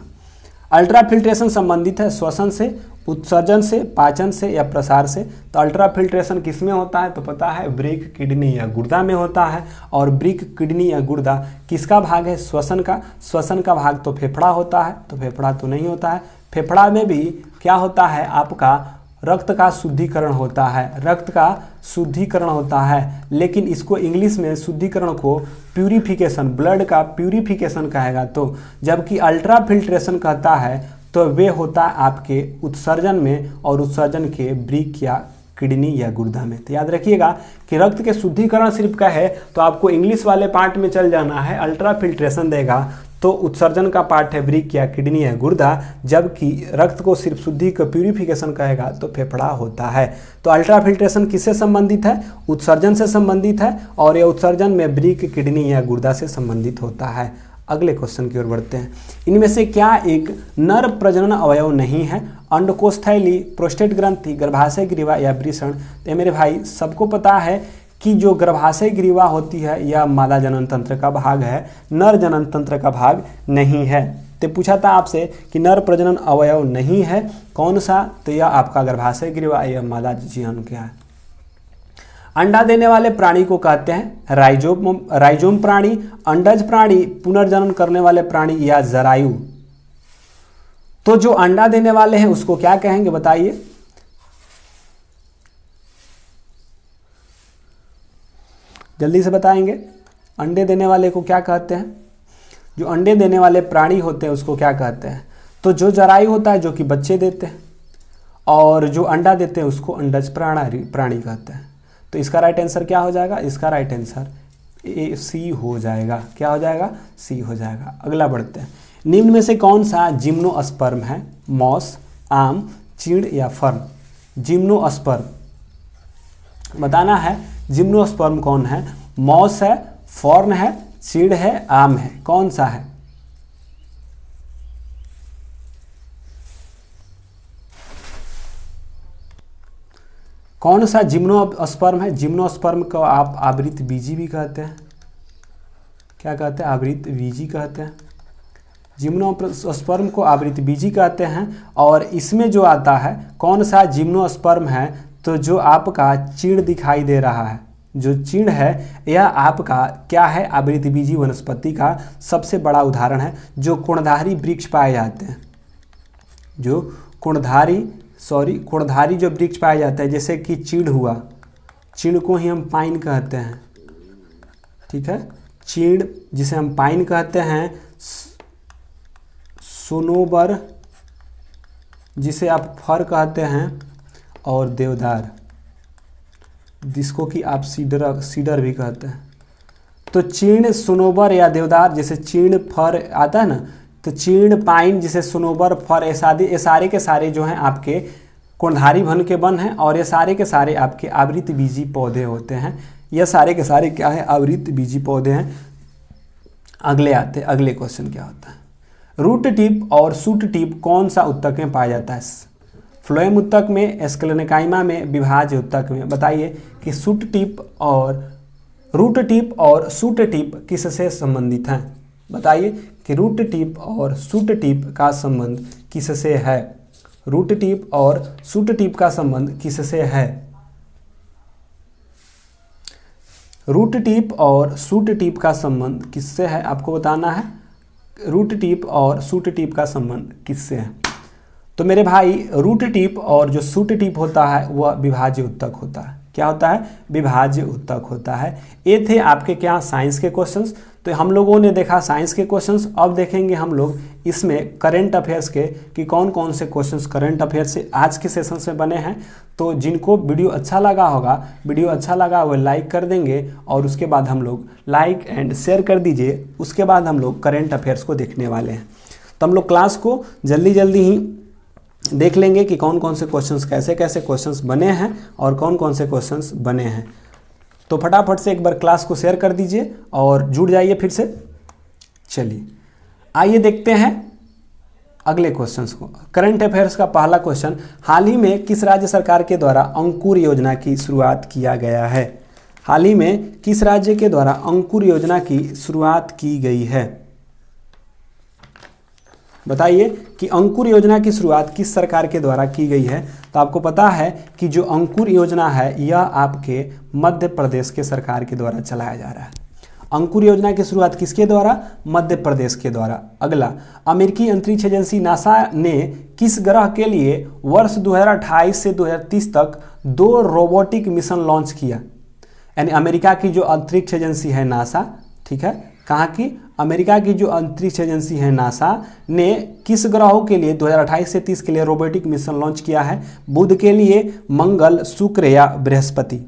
[SPEAKER 1] अल्ट्राफिल्ट्रेशन संबंधित है श्वसन से, उत्सर्जन से, पाचन से या प्रसार से। तो अल्ट्राफिल्ट्रेशन किसमें होता है, तो पता है वृक्क, किडनी या गुर्दा में होता है। और वृक्क, किडनी या गुर्दा किसका भाग है, श्वसन का। श्वसन का भाग तो फेफड़ा होता है, तो फेफड़ा तो नहीं होता है। फेफड़ा में भी क्या होता है, आपका रक्त का शुद्धिकरण होता है, रक्त का शुद्धिकरण होता है। लेकिन इसको इंग्लिश में शुद्धिकरण को प्यूरिफिकेशन, ब्लड का प्यूरिफिकेशन कहेगा। तो जबकि अल्ट्राफिल्ट्रेशन कहता है तो वे होता है आपके उत्सर्जन में, और उत्सर्जन के वृक्क या किडनी या गुर्दा में। तो याद रखिएगा कि रक्त के शुद्धिकरण सिर्फ का है तो आपको इंग्लिश वाले पार्ट में चल जाना है, अल्ट्राफिल्ट्रेशन देगा तो उत्सर्जन का पार्ट है वृक्क या किडनी है गुर्दा, जबकि रक्त को सिर्फ शुद्धि का प्यूरिफिकेशन कहेगा तो फेफड़ा होता है। तो अल्ट्राफिल्ट्रेशन किससे संबंधित है? उत्सर्जन से संबंधित है, और यह उत्सर्जन में वृक्क, किडनी या गुर्दा से संबंधित होता है। अगले क्वेश्चन की ओर बढ़ते हैं। इनमें से क्या एक नर प्रजनन अवयव नहीं है? अंडकोश थैली, प्रोस्टेट ग्रंथि, गर्भाशय ग्रीवा या वृषण। तो मेरे भाई सबको पता है कि जो गर्भाशय ग्रीवा होती है यह मादा जनन तंत्र का भाग है, नर जनन तंत्र का भाग नहीं है। तो पूछा था आपसे कि नर प्रजनन अवयव नहीं है कौन सा? तो यह आपका गर्भाशय ग्रीवा, यह मादा जनन क्या है। अंडा देने वाले प्राणी को कहते हैं राइजोम प्राणी, अंडज प्राणी, पुनर्जनन करने वाले प्राणी या जरायु। तो जो अंडा देने वाले हैं उसको क्या कहेंगे बताइए? जल्दी से बताएंगे। अंडे देने वाले को क्या कहते हैं? जो अंडे देने वाले प्राणी होते हैं उसको क्या कहते हैं? तो जो जरायु होता है जो कि बच्चे देते हैं, और जो अंडा देते हैं उसको अंडज प्राणी कहते हैं। तो इसका राइट आंसर क्या हो जाएगा? इसका राइट आंसर सी हो जाएगा। क्या हो जाएगा? सी हो जाएगा। अगला बढ़ते हैं। निम्न में से कौन सा जिम्नोस्पर्म है? मॉस, आम, चीड़ या फर्न? जिम्नोस्पर्म बताना है। जिम्नोस्पर्म कौन है? मॉस है, फॉर्न है, चीड़ है, आम है, कौन सा है? कौन सा जिम्नोस्पर्म है? जिम्नोस्पर्म को आप आवृत बीजी भी कहते हैं। क्या कहते हैं? आवृत बीजी कहते हैं। जिम्नोस्पर्म को आवृत बीजी कहते हैं। और इसमें जो आता है कौन सा जिम्नोस्पर्म है? तो जो आपका चीड़ दिखाई दे रहा है, जो चीड़ है यह आपका क्या है? आवृत बीजी वनस्पति का सबसे बड़ा उदाहरण है। जो कोणधारी वृक्ष पाए जाते हैं, जो कोणधारी जो वृक्ष पाए जाते हैं, जैसे कि चीड़ हुआ, चीड़ को ही हम पाइन कहते हैं। ठीक है, चीड़ जिसे हम पाइन कहते हैं, सोनोबर जिसे आप फर कहते हैं, और देवदार जिसको कि आप सीडर भी कहते हैं। तो चीड़, सोनोबर या देवदार, जैसे चीड़ फर आता है ना, तो चीड़, पाइन जिसे सोनोबर, फर, ये सारे के सारे जो हैं आपके कोणधारी वन के वन हैं, और ये सारे के सारे आपके आवृत बीजी पौधे होते हैं। ये सारे के सारे क्या है? आवृत बीजी पौधे हैं। अगले क्वेश्चन क्या होता है? रूट टिप और शूट टिप कौन सा उत्तक में पाया जाता है? फ्लोएम उत्तक में, स्क्लेरेंकाइमा में, विभाज्य उत्तक में। बताइए कि रूट टिप और शूट टिप किससे संबंधित हैं? बताइए कि रूट टिप और शूट टिप का संबंध किससे है? रूट टिप और शूट टिप का संबंध किससे है? रूट टिप और शूट टिप का संबंध किससे है? आपको बताना है। रूट टिप और शूट टिप का संबंध किससे है? तो मेरे भाई रूट टिप और जो शूट टिप होता है वह विभाज्य उत्तक होता है। क्या होता है? विभाज्य उत्तक होता है। ये थे आपके क्या? साइंस के क्वेश्चंस। तो हम लोगों ने देखा साइंस के क्वेश्चंस। अब देखेंगे हम लोग इसमें करंट अफेयर्स के कि कौन कौन से क्वेश्चंस करंट अफेयर्स से आज के सेशन में बने हैं। तो जिनको वीडियो अच्छा लगा होगा वो लाइक कर देंगे, और उसके बाद हम लोग लाइक एंड शेयर कर दीजिए। उसके बाद हम लोग करंट अफेयर्स को देखने वाले हैं। तो हम लोग क्लास को जल्दी ही देख लेंगे कि कौन कौन से क्वेश्चंस, कैसे कैसे क्वेश्चंस बने हैं और कौन कौन से क्वेश्चंस बने हैं। तो फटाफट से एक बार क्लास को शेयर कर दीजिए और जुड़ जाइए फिर से। चलिए आइए देखते हैं अगले क्वेश्चंस को। करंट अफेयर्स का पहला क्वेश्चन, हाल ही में किस राज्य सरकार के द्वारा अंकुर योजना की शुरुआत किया गया है? हाल ही में किस राज्य के द्वारा अंकुर योजना की शुरुआत की गई है? बताइए कि अंकुर योजना की शुरुआत किस सरकार के द्वारा की गई है? तो आपको पता है कि जो अंकुर योजना है यह आपके मध्य प्रदेश के सरकार के द्वारा चलाया जा रहा है। अंकुर योजना की शुरुआत किसके द्वारा? मध्य प्रदेश के द्वारा। अगला, अमेरिकी अंतरिक्ष एजेंसी नासा ने किस ग्रह के लिए वर्ष 2028 से 2030 तक 2 रोबोटिक मिशन लॉन्च किया? यानी अमेरिका की जो अंतरिक्ष एजेंसी है नासा, ठीक है, कहाँ की? अमेरिका की जो अंतरिक्ष एजेंसी है नासा ने किस ग्रहों के लिए 2028 से 30 के लिए रोबोटिक मिशन लॉन्च किया है? बुध के लिए, मंगल, शुक्र या बृहस्पति।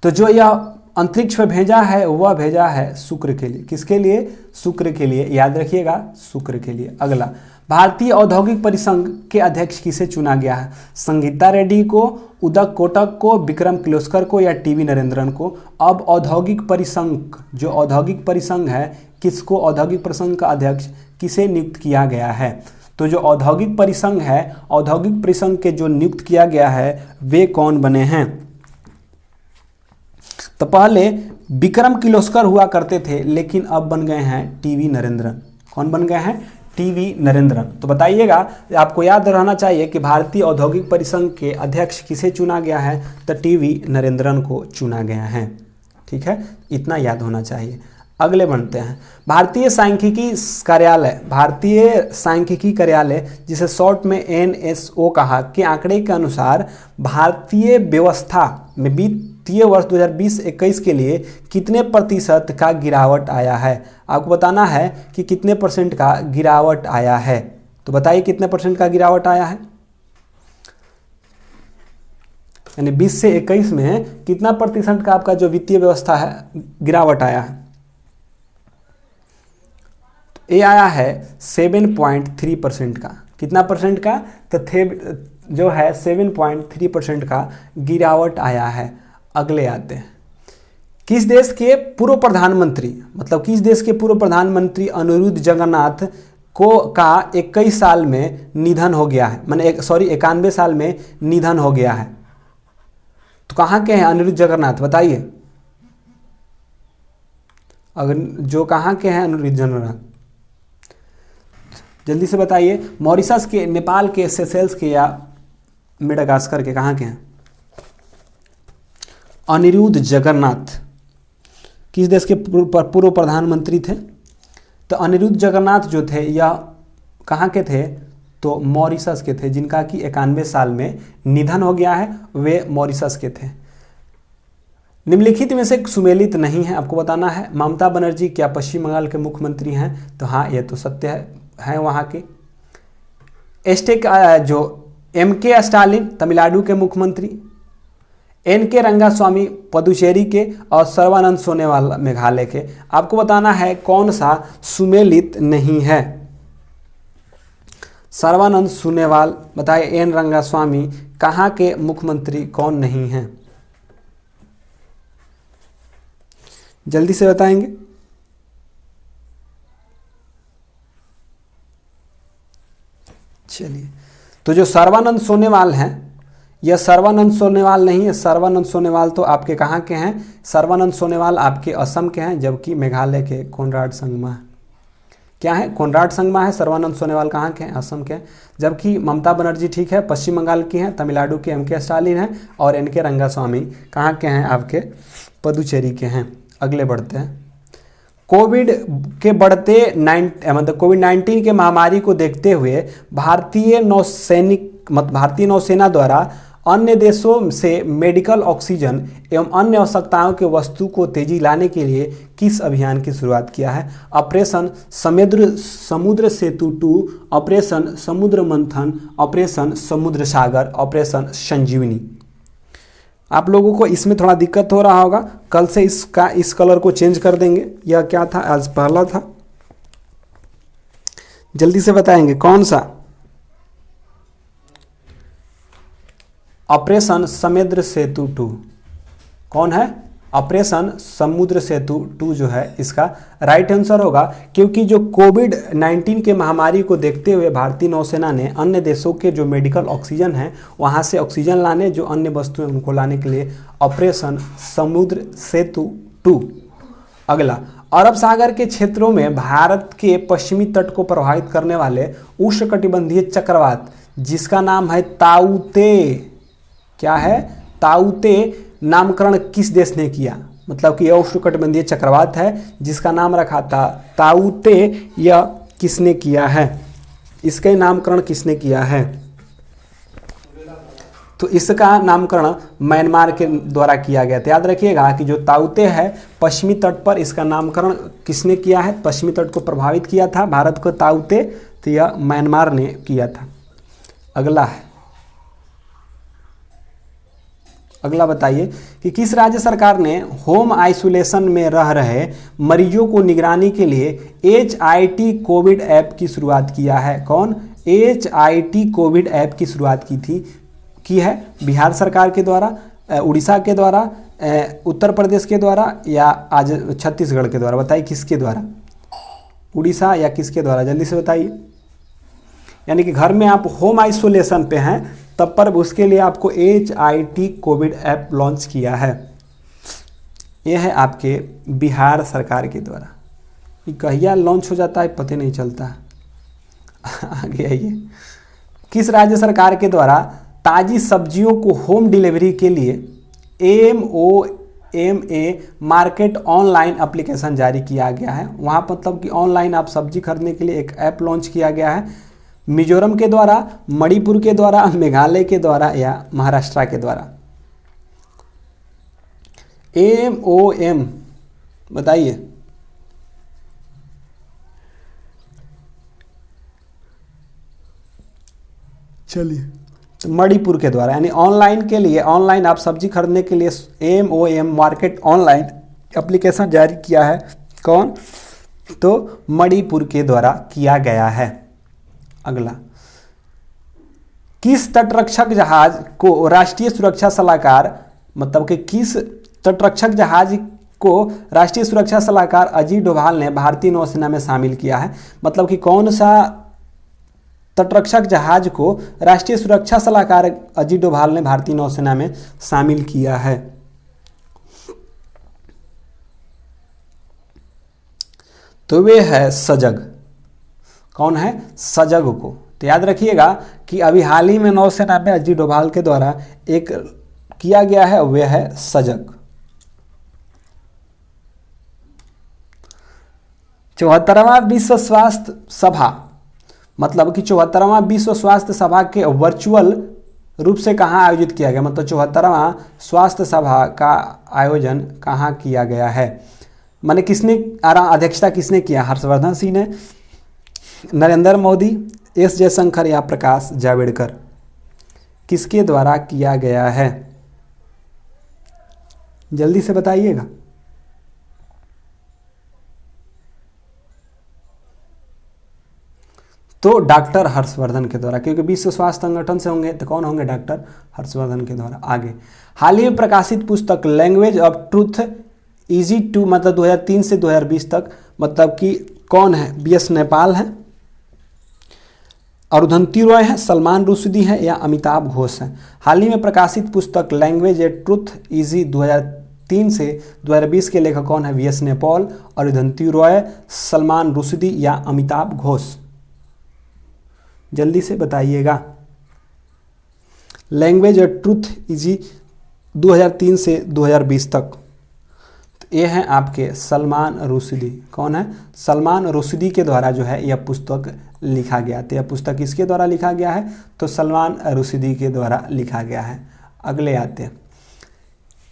[SPEAKER 1] तो जो यह अंतरिक्ष में भेजा है वह भेजा है शुक्र के लिए। किसके लिए? शुक्र के लिए, याद रखिएगा, शुक्र के लिए। अगला, भारतीय औद्योगिक परिसंघ के अध्यक्ष किसे चुना गया है? संगीता रेड्डी को, उदक कोटक को, विक्रम किर्लोस्कर को या टीवी नरेंद्रन को? अब औद्योगिक परिसंघ, जो औद्योगिक परिसंघ है, किसको औद्योगिक परिसंघ का अध्यक्ष किसे नियुक्त किया गया है? तो जो औद्योगिक परिसंघ है, औद्योगिक परिसंघ के जो नियुक्त किया गया है वे कौन बने हैं? तो पहले विक्रम किर्लोस्कर हुआ करते थे, लेकिन अब बन गए हैं टीवी नरेंद्रन। कौन बन गए हैं? टीवी नरेंद्रन। तो बताइएगा, आपको याद रहना चाहिए कि भारतीय औद्योगिक परिसंघ के अध्यक्ष किसे चुना गया है? तो टीवी नरेंद्रन को चुना गया है। ठीक है, इतना याद होना चाहिए। अगले बनते हैं, भारतीय सांख्यिकी कार्यालय, भारतीय सांख्यिकी कार्यालय जिसे शॉर्ट में NSO कहा, के आंकड़े के अनुसार भारतीय व्यवस्था में वित्तीय वर्ष 2020-21 के लिए कितने प्रतिशत का गिरावट आया है? आपको बताना है कि कितने परसेंट का गिरावट आया है। तो बताइए कितने परसेंट का गिरावट आया है, यानी 20 से 21 में कितना प्रतिशत का आपका जो वित्तीय व्यवस्था है गिरावट आया है? ये आया है 7.3% का। कितना परसेंट का? तो जो है 7.3% का गिरावट आया है। अगले आते हैं, किस देश के पूर्व प्रधानमंत्री, मतलब किस देश के पूर्व प्रधानमंत्री अनिरुद्ध जगन्नाथ को का 21 साल में निधन हो गया है, माने 91 साल में निधन हो गया है? तो कहाँ के हैं अनिरुद्ध जगन्नाथ, बताइए। अगर जो कहाँ के हैं अनिरुद्ध जगन्नाथ, जल्दी से बताइए। मॉरिशस के, नेपाल के, सेशेल्स के या मेडागास्कर के? कहाँ के हैं अनिरुद्ध जगन्नाथ? किस देश के पूर्व प्रधानमंत्री थे? तो अनिरुद्ध जगन्नाथ जो थे यह कहाँ के थे? तो मॉरिशस के थे, जिनका कि 91 साल में निधन हो गया है, वे मॉरिशस के थे। निम्नलिखित में से सुमेलित नहीं है, आपको बताना है। ममता बनर्जी क्या पश्चिम बंगाल के मुख्यमंत्री हैं? तो हाँ, यह तो सत्य है वहाँ के। जो MK स्टालिन तमिलनाडु के मुख्यमंत्री, NK रंगास्वामी पुदुचेरी के और सर्बानंद सोनोवाल मेघालय के। आपको बताना है कौन सा सुमेलित नहीं है। सर्बानंद सोनोवाल, बताइए। N रंगास्वामी कहाँ के मुख्यमंत्री, कौन नहीं है? जल्दी से बताएंगे। चलिए, तो जो सर्बानंद सोनोवाल हैं, यह सर्बानंद सोनोवाल नहीं है। सर्बानंद सोनोवाल तो आपके कहाँ के हैं? सर्बानंद सोनोवाल आपके असम के हैं, जबकि मेघालय के कोनराड संगमा क्या है? कोनराड संगमा है। सर्बानंद सोनोवाल कहाँ के हैं? असम के हैं। जबकि ममता बनर्जी ठीक है पश्चिम बंगाल की हैं, तमिलनाडु के MK स्टालिन हैं, और NK रंगास्वामी कहाँ के हैं? आपके पुदुचेरी के हैं। अगले बढ़ते हैं, कोविड के बढ़ते कोविड-19 के महामारी को देखते हुए भारतीय नौसेना द्वारा अन्य देशों से मेडिकल ऑक्सीजन एवं अन्य आवश्यकताओं के वस्तु को तेजी लाने के लिए किस अभियान की शुरुआत किया है? ऑपरेशन समुद्र सेतु 2, ऑपरेशन समुद्र मंथन, ऑपरेशन समुद्र सागर, ऑपरेशन संजीवनी। आप लोगों को इसमें थोड़ा दिक्कत हो रहा होगा, कल से इस कलर को चेंज कर देंगे। यह क्या था? आज पहला था। जल्दी से बताएंगे कौन सा? ऑपरेशन समुद्र सेतु 2 कौन है? ऑपरेशन समुद्र सेतु 2 जो है इसका राइट आंसर होगा, क्योंकि जो कोविड-19 के महामारी को देखते हुए भारतीय नौसेना ने अन्य देशों के जो मेडिकल ऑक्सीजन है वहां से ऑक्सीजन लाने, जो अन्य वस्तुएं उनको लाने के लिए ऑपरेशन समुद्र सेतु 2। अगला, अरब सागर के क्षेत्रों में भारत के पश्चिमी तट को प्रभावित करने वाले उष्णकटिबंधीय चक्रवात जिसका नाम है ताऊते, क्या है? ताऊते, नामकरण किस देश ने किया? मतलब कि यह उष्णकटिबंधीय चक्रवात है जिसका नाम रखा था ताऊते, यह किसने किया है? इसका नामकरण किसने किया है? तो इसका नामकरण म्यांमार के द्वारा किया गया था। याद रखिएगा कि जो ताऊते है पश्चिमी तट पर, इसका नामकरण किसने किया है? पश्चिमी तट को प्रभावित किया था भारत को ताऊते, तो यह म्यांमार ने किया था। अगला है अगला बताइए कि किस राज्य सरकार ने होम आइसोलेशन में रह रहे मरीजों को निगरानी के लिए HIT कोविड ऐप की शुरुआत किया है? कौन? HIT कोविड ऐप की शुरुआत की है बिहार सरकार के द्वारा, उड़ीसा के द्वारा, उत्तर प्रदेश के द्वारा या आज छत्तीसगढ़ के द्वारा? बताइए किसके द्वारा, उड़ीसा या किसके द्वारा? जल्दी से बताइए। यानी कि घर में आप होम आइसोलेशन पे हैं तब पर उसके लिए आपको HIT कोविड ऐप लॉन्च किया है। यह है आपके बिहार सरकार के द्वारा। ये कहिया लॉन्च हो जाता है पता नहीं चलता। आगे आइए, किस राज्य सरकार के द्वारा ताज़ी सब्जियों को होम डिलीवरी के लिए MOMA मार्केट ऑनलाइन एप्लीकेशन जारी किया गया है? वहाँ मतलब कि ऑनलाइन आप सब्जी खरीदने के लिए एक ऐप लॉन्च किया गया है। मिजोरम के द्वारा, मणिपुर के द्वारा, मेघालय के द्वारा या महाराष्ट्र के द्वारा? MOM बताइए। चलिए, तो मणिपुर के द्वारा, यानी ऑनलाइन के लिए, ऑनलाइन आप सब्जी खरीदने के लिए MOM मार्केट ऑनलाइन एप्लीकेशन जारी किया है। कौन? तो मणिपुर के द्वारा किया गया है। अगला, किस तटरक्षक जहाज को राष्ट्रीय सुरक्षा सलाहकार, मतलब कि किस तटरक्षक जहाज को राष्ट्रीय सुरक्षा सलाहकार अजीत डोभाल ने भारतीय नौसेना में शामिल किया है? मतलब कि कौन सा तटरक्षक जहाज को राष्ट्रीय सुरक्षा सलाहकार अजीत डोभाल ने भारतीय नौसेना में शामिल किया है? तो वे है सजग। कौन है? सजग को। तो याद रखिएगा कि अभी हाल ही में नौसेना में अजीत डोभाल के द्वारा एक किया गया है, वह है सजग। 74वां विश्व स्वास्थ्य सभा, मतलब कि 74वां विश्व स्वास्थ्य सभा के वर्चुअल रूप से कहाँ आयोजित किया गया? मतलब 74वां स्वास्थ्य सभा का आयोजन कहाँ किया गया है? माने किसने अध्यक्षता किसने किया? हर्षवर्धन सिंह ने, नरेंद्र मोदी, S जयशंकर या प्रकाश जावड़ेकर? किसके द्वारा किया गया है? जल्दी से बताइएगा। तो डॉक्टर हर्षवर्धन के द्वारा, क्योंकि विश्व स्वास्थ्य संगठन से होंगे तो कौन होंगे? डॉक्टर हर्षवर्धन के द्वारा। आगे, हाल ही में प्रकाशित पुस्तक लैंग्वेज ऑफ ट्रूथ इजी टू, मतलब 2003 से 2020 तक, मतलब कि कौन है? BS नेपाल है, अरुंधति रॉय है, सलमान रुश्दी है या अमिताभ घोष है? हाल ही में प्रकाशित पुस्तक लैंग्वेज ए ट्रूथ इजी 2003 से 2020 के लेखक कौन है? BS नेपाल, अरुंधति रॉय, सलमान रुश्दी या अमिताभ घोष? जल्दी से बताइएगा। लैंग्वेज ए ट्रूथ इजी 2003 से 2020 तक, तो ये है आपके सलमान रुश्दी। कौन है? सलमान रुश्दी के द्वारा जो है यह पुस्तक लिखा गया। तो यह पुस्तक किसके द्वारा लिखा गया है? तो सलमान रुश्दी के द्वारा लिखा गया है। अगले आते हैं,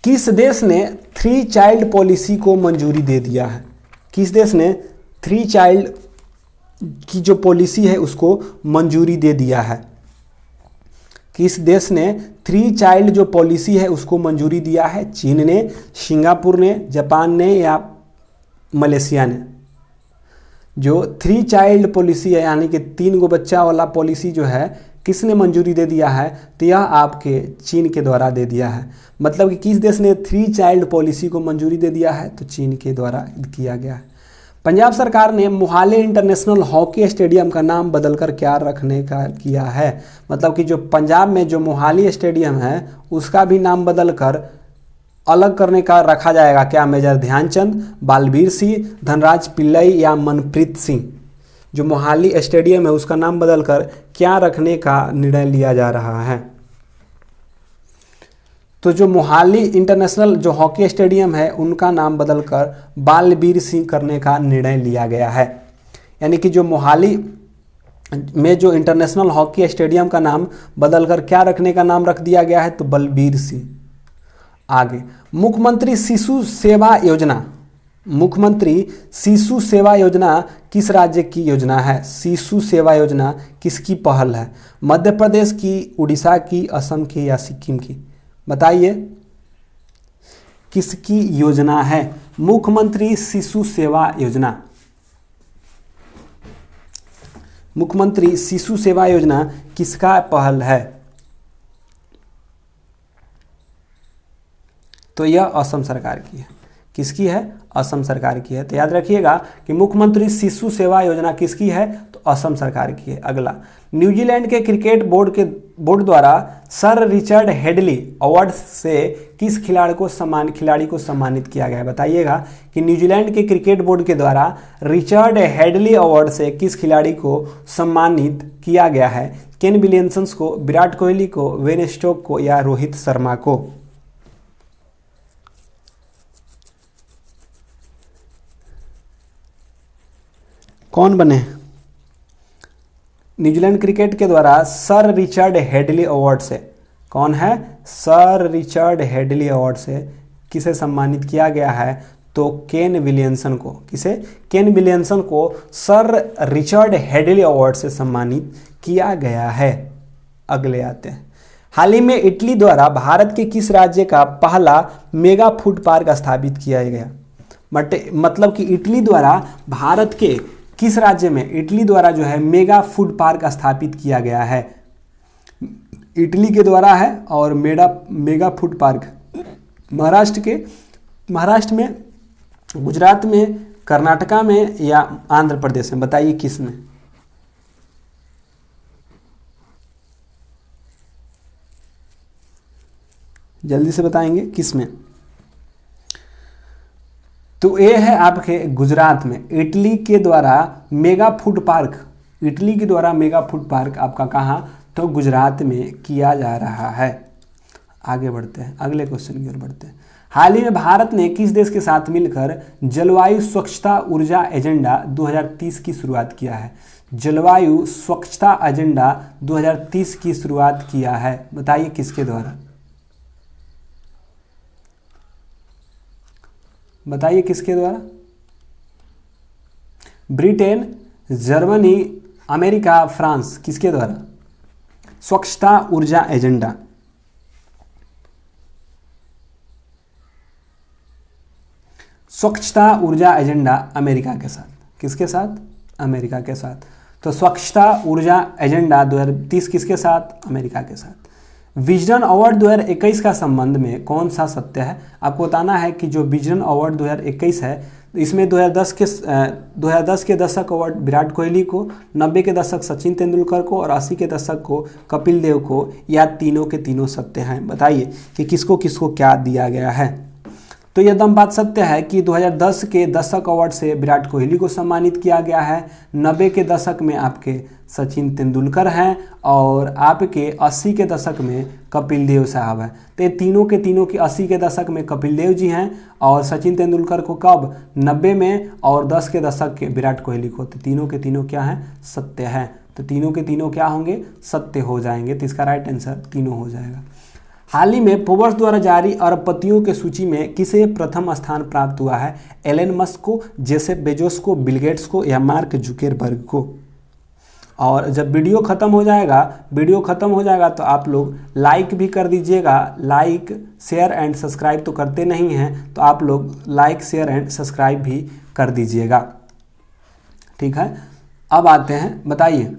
[SPEAKER 1] किस देश ने 3 चाइल्ड पॉलिसी को मंजूरी दे दिया है? किस देश ने 3 चाइल्ड की जो पॉलिसी है उसको मंजूरी दे दिया है? किस देश ने 3 चाइल्ड जो पॉलिसी है उसको मंजूरी दिया है? चीन ने, सिंगापुर ने, जापान ने या मलेशिया ने? जो 3 चाइल्ड पॉलिसी है, यानी कि 3 गो बच्चा वाला पॉलिसी जो है, किसने मंजूरी दे दिया है? तो यह आपके चीन के द्वारा दे दिया है। मतलब कि किस देश ने 3 चाइल्ड पॉलिसी को मंजूरी दे दिया है? तो चीन के द्वारा किया गया है। पंजाब सरकार ने मोहाली इंटरनेशनल हॉकी स्टेडियम का नाम बदलकर क्या रखने का किया है? मतलब कि जो पंजाब में जो मोहाली स्टेडियम है उसका भी नाम बदलकर अलग करने का रखा जाएगा। क्या? मेजर ध्यानचंद, बालवीर सिंह, धनराज पिल्लई या मनप्रीत सिंह? जो मोहाली स्टेडियम है उसका नाम बदलकर क्या रखने का निर्णय लिया जा रहा है? तो जो मोहाली इंटरनेशनल जो हॉकी स्टेडियम है उनका नाम बदलकर बालवीर सिंह करने का निर्णय लिया गया है। यानी कि जो मोहाली में जो इंटरनेशनल हॉकी स्टेडियम का नाम बदलकर क्या रखने का नाम रख दिया गया है? तो बलबीर सिंह। आगे, मुख्यमंत्री शिशु सेवा योजना, मुख्यमंत्री शिशु सेवा योजना किस राज्य की योजना है? शिशु सेवा योजना किसकी पहल है? मध्य प्रदेश की, उड़ीसा की, असम की या सिक्किम की? बताइए। किसकी योजना है? मुख्यमंत्री शिशु सेवा योजना। मुख्यमंत्री शिशु सेवा योजना किसका पहल है? तो यह असम सरकार की है। किसकी है? असम सरकार की है। तो याद रखिएगा कि मुख्यमंत्री शिशु सेवा योजना किसकी है? तो असम सरकार की है। अगला, न्यूजीलैंड के क्रिकेट बोर्ड द्वारा सर रिचर्ड हेडली अवार्ड से किस खिलाड़ी को सम्मानित किया गया है? बताइएगा कि न्यूजीलैंड के क्रिकेट बोर्ड के द्वारा रिचर्ड हेडली अवार्ड से किस खिलाड़ी को सम्मानित किया गया है? केन विलियमसन को, विराट कोहली को, वेन स्टोक को या रोहित शर्मा को? कौन बने? न्यूजीलैंड क्रिकेट के द्वारा सर रिचर्ड हेडली अवार्ड से, कौन है? सर रिचर्ड हेडली अवार्ड से किसे सम्मानित किया गया है? तो केन विलियमसन को। किसे? केन विलियमसन को सर रिचर्ड हेडली अवार्ड से सम्मानित किया गया है। अगले आते हैं, हाल ही में इटली द्वारा भारत के किस राज्य का पहला मेगा फूड पार्क स्थापित किया गया? मतलब कि इटली द्वारा भारत के किस राज्य में, इटली द्वारा जो है मेगा फूड पार्क स्थापित किया गया है? इटली के द्वारा है और मेगा फूड पार्क महाराष्ट्र में, गुजरात में, कर्नाटका में या आंध्र प्रदेश में? बताइए किस में? जल्दी से बताएंगे किस में? तो ये है आपके गुजरात में। इटली के द्वारा मेगा फूड पार्क आपका कहाँ? तो गुजरात में किया जा रहा है। आगे बढ़ते हैं, अगले क्वेश्चन की ओर बढ़ते हैं। हाल ही में भारत ने किस देश के साथ मिलकर जलवायु स्वच्छता ऊर्जा एजेंडा 2030 की शुरुआत किया है? जलवायु स्वच्छता एजेंडा 2030 की शुरुआत किया है। बताइए किसके द्वारा? बताइए किसके द्वारा? ब्रिटेन, जर्मनी, अमेरिका, फ्रांस, किसके द्वारा? स्वच्छता ऊर्जा एजेंडा। स्वच्छता ऊर्जा एजेंडा अमेरिका के साथ। किसके साथ? अमेरिका के साथ। तो स्वच्छता ऊर्जा एजेंडा 2030 किसके साथ? अमेरिका के साथ। विजडन अवार्ड 2021 का संबंध में कौन सा सत्य है? आपको बताना है कि जो विजडन अवार्ड 2021 है, इसमें 2010 के दशक अवार्ड विराट कोहली को, 90 के दशक सचिन तेंदुलकर को और 80 के दशक को कपिल देव को, या तीनों के तीनों सत्य हैं? बताइए कि किसको किसको क्या दिया गया है। तो यह दम बात सत्य है कि 2010 के दशक अवार्ड से विराट कोहली को सम्मानित किया गया है, 90 के दशक में आपके सचिन तेंदुलकर हैं और आपके 80 के दशक में कपिल देव साहब हैं। तो ये तीनों के तीनों की 80 के दशक में कपिल देव जी हैं और सचिन तेंदुलकर को कब? 90 में, और 10 के दशक के विराट कोहली को। तो तीनों के तीनों क्या हैं? सत्य हैं। तो तीनों के तीनों क्या होंगे? सत्य हो जाएंगे। तो इसका राइट आंसर तीनों हो जाएगा। हाल ही में फोर्ब्स द्वारा जारी अरबपतियों की सूची में किसे प्रथम स्थान प्राप्त हुआ है? एलन मस्क को, जेफ बेजोस को, बिल गेट्स को या मार्क जुकरबर्ग को? और जब वीडियो ख़त्म हो जाएगा तो आप लोग लाइक भी कर दीजिएगा। लाइक, शेयर एंड सब्सक्राइब तो करते नहीं हैं, तो आप लोग लाइक, शेयर एंड सब्सक्राइब भी कर दीजिएगा। ठीक है, अब आते हैं, बताइए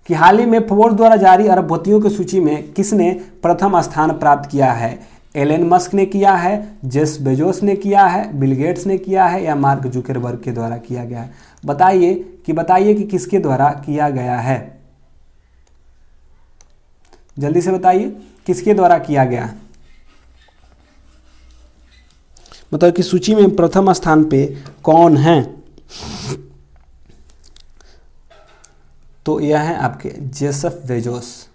[SPEAKER 1] कि हाल ही में फोर्ब्स द्वारा जारी अरबपतियों की सूची में किसने प्रथम स्थान प्राप्त किया है? एलन मस्क ने किया है, जेफ बेजोस ने किया है, बिल गेट्स ने किया है या मार्क जुकरबर्ग के द्वारा किया गया है? बताइए कि किसके द्वारा किया गया है? जल्दी से बताइए किसके द्वारा किया गया? मतलब कि सूची में प्रथम स्थान पे कौन है? तो यह है आपके जेफ बेजोस।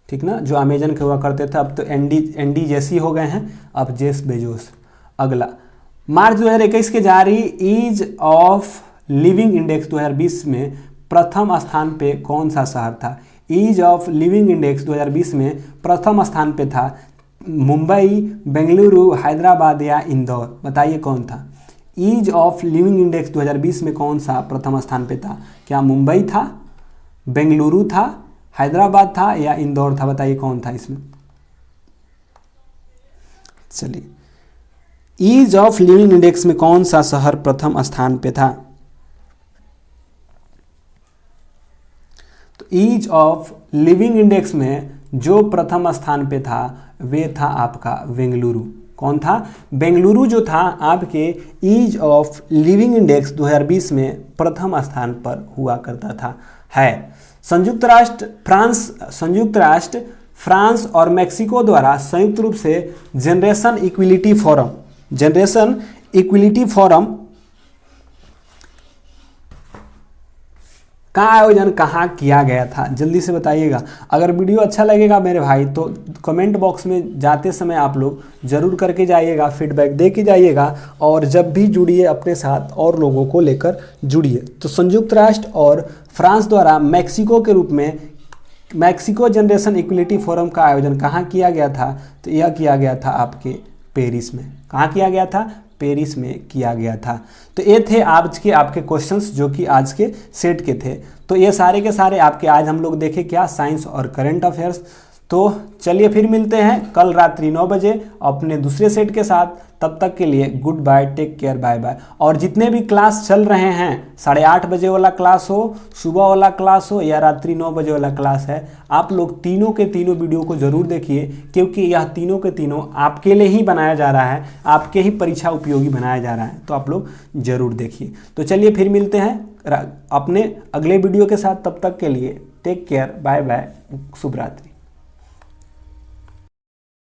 [SPEAKER 1] ठीक ना, जो अमेजन के हुआ करते थे, अब तो एनडी जैसी हो गए हैं, अब जेफ बेजोस। अगला, मार्च 2021 के जारी ईज ऑफ लिविंग इंडेक्स 2020 में प्रथम स्थान पे कौन सा शहर था? ईज ऑफ लिविंग इंडेक्स 2020 में प्रथम स्थान पे था मुंबई, बेंगलुरु, हैदराबाद या इंदौर? बताइए कौन था? ईज ऑफ लिविंग इंडेक्स 2020 में कौन सा प्रथम स्थान पे था? क्या मुंबई था, बेंगलुरु था, हैदराबाद था या इंदौर था? बताइए कौन था इसमें? चलिए, ईज ऑफ लिविंग इंडेक्स में कौन सा शहर प्रथम स्थान पे था? तो ईज ऑफ लिविंग इंडेक्स में जो प्रथम स्थान पे था वे था आपका बेंगलुरु। कौन था? बेंगलुरु जो था आपके ईज ऑफ लिविंग इंडेक्स 2020 में प्रथम स्थान पर हुआ करता था। है संयुक्त राष्ट्र फ्रांस और मेक्सिको द्वारा संयुक्त रूप से जनरेशन इक्विलिटी फोरम का आयोजन कहाँ किया गया था? जल्दी से बताइएगा। अगर वीडियो अच्छा लगेगा मेरे भाई तो कमेंट बॉक्स में जाते समय आप लोग जरूर करके जाइएगा, फीडबैक दे के जाइएगा, और जब भी जुड़िए अपने साथ और लोगों को लेकर जुड़िए। तो संयुक्त राष्ट्र और फ्रांस द्वारा मेक्सिको के रूप में मेक्सिको जनरेशन इक्विलिटी फोरम का आयोजन कहाँ किया गया था? तो यह किया गया था आपके पेरिस में। कहाँ किया गया था? पेरिस में किया गया था। तो ये थे आज के आपके क्वेश्चंस जो कि आज के सेट के थे। तो ये सारे के सारे आपके आज हम लोग देखे क्या, साइंस और करंट अफेयर्स। तो चलिए फिर मिलते हैं कल रात्रि 9 बजे अपने दूसरे सेट के साथ। तब तक के लिए goodbye, take care, bye bye. और जितने भी क्लास चल रहे हैं, 8:30 बजे वाला क्लास हो, सुबह वाला क्लास हो या रात्रि 9 बजे वाला क्लास है, आप लोग तीनों के तीनों वीडियो को जरूर देखिए, क्योंकि यह तीनों के तीनों आपके लिए ही बनाया जा रहा है, आपके ही परीक्षा उपयोगी बनाया जा रहा है। तो आप लोग जरूर देखिए। तो चलिए फिर मिलते हैं अपने अगले वीडियो के साथ। तब तक के लिए टेक केयर, बाय बाय, शुभ रात्रि।